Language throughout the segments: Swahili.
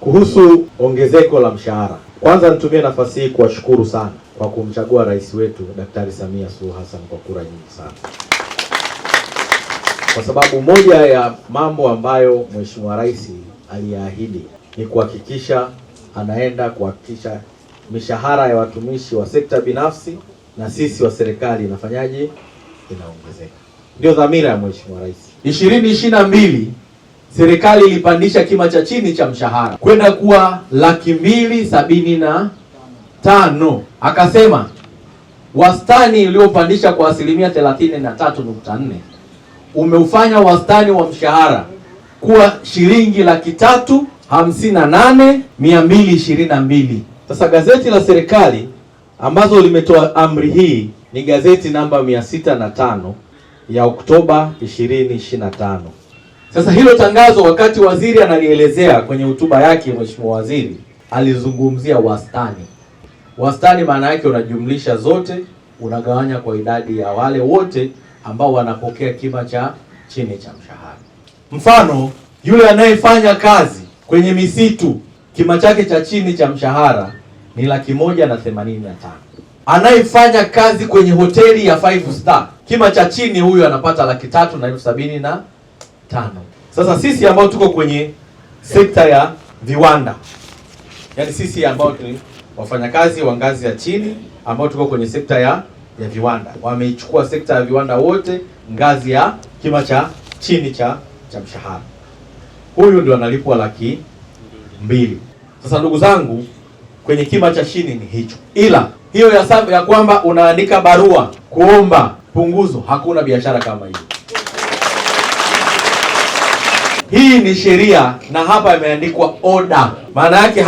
Kuhusu ongezeko la mshahara, kwanza nitumie nafasi hii kuwashukuru sana kwa kumchagua rais wetu Daktari Samia Suluhu Hassan kwa kura nyingi sana, kwa sababu moja ya mambo ambayo Mheshimiwa Rais aliahidi ni kuhakikisha anaenda kuhakikisha mishahara ya watumishi wa sekta binafsi na sisi wa serikali inafanyaje, inaongezeka. Ndio dhamira ya Mheshimiwa Rais. 2022 serikali ilipandisha kima cha chini cha mshahara kwenda kuwa 275,000. Akasema wastani uliopandisha kwa 33.4 umeufanya wastani wa mshahara kuwa shilingi 358,222. Sasa gazeti la serikali ambazo limetoa amri hii ni gazeti namba 605 ya Oktoba 2025. Sasa hilo tangazo, wakati waziri analielezea kwenye hotuba yake, Mheshimiwa Waziri alizungumzia wastani. Wastani maana yake unajumlisha zote, unagawanya kwa idadi ya wale wote ambao wanapokea kima cha chini cha mshahara. Mfano, yule anayefanya kazi kwenye misitu kima chake cha chini cha mshahara ni 185,000. Anayefanya kazi kwenye hoteli ya 5 star kima cha chini huyu anapata 375,000. Sasa sisi ambao tuko kwenye sekta ya viwanda, yaani sisi ambao ni wafanyakazi wa ngazi ya chini ambao tuko kwenye sekta ya viwanda, wameichukua sekta ya viwanda wote ngazi ya kima cha chini cha mshahara, huyu ndio analipwa 200,000. Sasa ndugu zangu, kwenye kima cha chini ni hicho, ila hiyo ya kwamba unaandika barua kuomba punguzo, hakuna biashara kama hiyo. Hii ni sheria na hapa imeandikwa order. Maana yake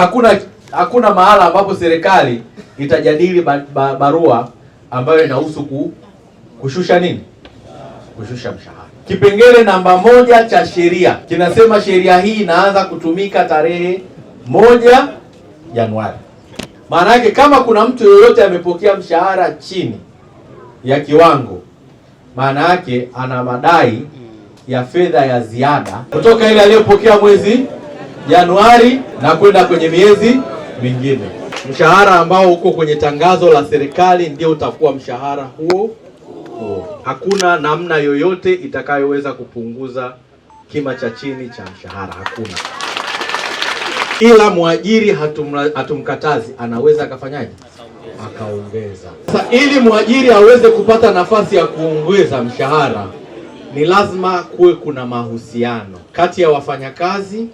hakuna mahala ambapo serikali itajadili barua ambayo inahusu kushusha nini? Kushusha mshahara. Kipengele namba 1 cha sheria kinasema sheria hii inaanza kutumika tarehe 1 Januari. Maana yake kama kuna mtu yoyote amepokea mshahara chini ya kiwango, maana yake ana madai ya fedha ya ziada kutoka ile aliyopokea mwezi Januari na kwenda kwenye miezi mingine. Mshahara ambao uko kwenye tangazo la serikali ndio utakuwa mshahara huo. Hakuna namna yoyote itakayoweza kupunguza kima cha chini cha mshahara, hakuna. Ila mwajiri hatumkatazi, anaweza akafanyaje? Akaongeza. Sasa ili mwajiri aweze kupata nafasi ya kuongeza mshahara, ni lazima kuwe kuna mahusiano kati ya wafanyakazi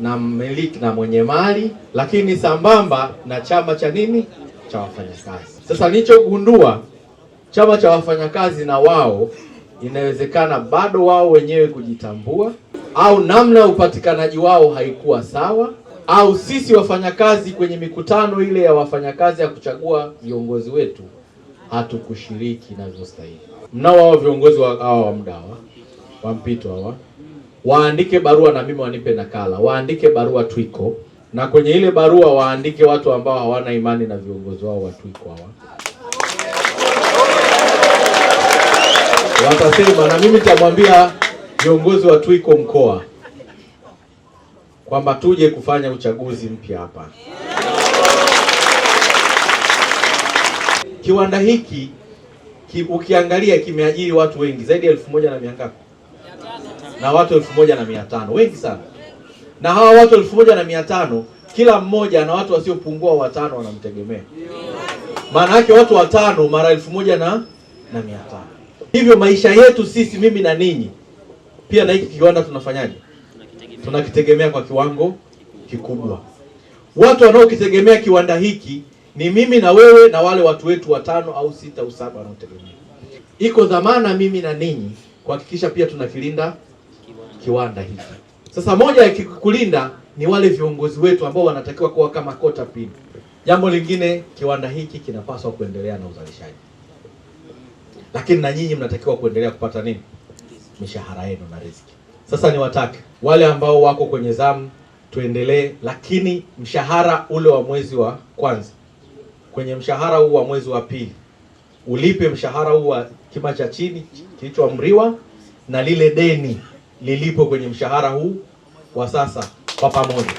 na mmiliki na mwenye mali, lakini sambamba na chama cha nini cha wafanyakazi. Sasa nilichogundua, chama cha wafanyakazi na wao inawezekana bado wao wenyewe kujitambua, au namna ya upatikanaji wao haikuwa sawa, au sisi wafanyakazi kwenye mikutano ile ya wafanyakazi ya kuchagua viongozi wetu hatukushiriki inavyostahili. Mnao hao viongozi wa muda wa mpito hawa, waandike barua na mimi wanipe nakala, waandike barua Twiko, na kwenye ile barua waandike watu ambao hawana imani na viongozi wao wa Twiko hawa. Watasema, na mimi nitamwambia viongozi wa Twiko mkoa kwamba tuje kufanya uchaguzi mpya hapa. Kiwanda hiki ukiangalia kimeajiri watu wengi zaidi ya 1,100 na watu 1,500, wengi sana. Na hawa watu 1,500 kila mmoja na watu wasiopungua 5 wanamtegemea. Maana yake watu 5 mara 1,500. Hivyo maisha yetu sisi, mimi na ninyi, pia na hiki kiwanda tunafanyaje? Tunakitegemea kwa kiwango kikubwa. Watu wanaokitegemea kiwanda hiki ni mimi na wewe na wale watu wetu 5 au 6 au 7 wanaotegemea. Iko dhamana mimi na ninyi kuhakikisha pia tunakilinda kiwanda hiki. Sasa moja ya kulinda ni wale viongozi wetu ambao wanatakiwa kuwa kama kota pili. Jambo lingine, kiwanda hiki kinapaswa kuendelea na uzalishaji, lakini na nyinyi mnatakiwa kuendelea kupata nini? Mishahara yenu na riziki. Sasa niwatake wale ambao wako kwenye zamu tuendelee, lakini mshahara ule wa mwezi wa kwanza, kwenye mshahara huu wa mwezi wa pili ulipe mshahara huu wa kima cha chini kilichoamriwa, na lile deni lilipo kwenye mshahara huu wa sasa kwa pamoja.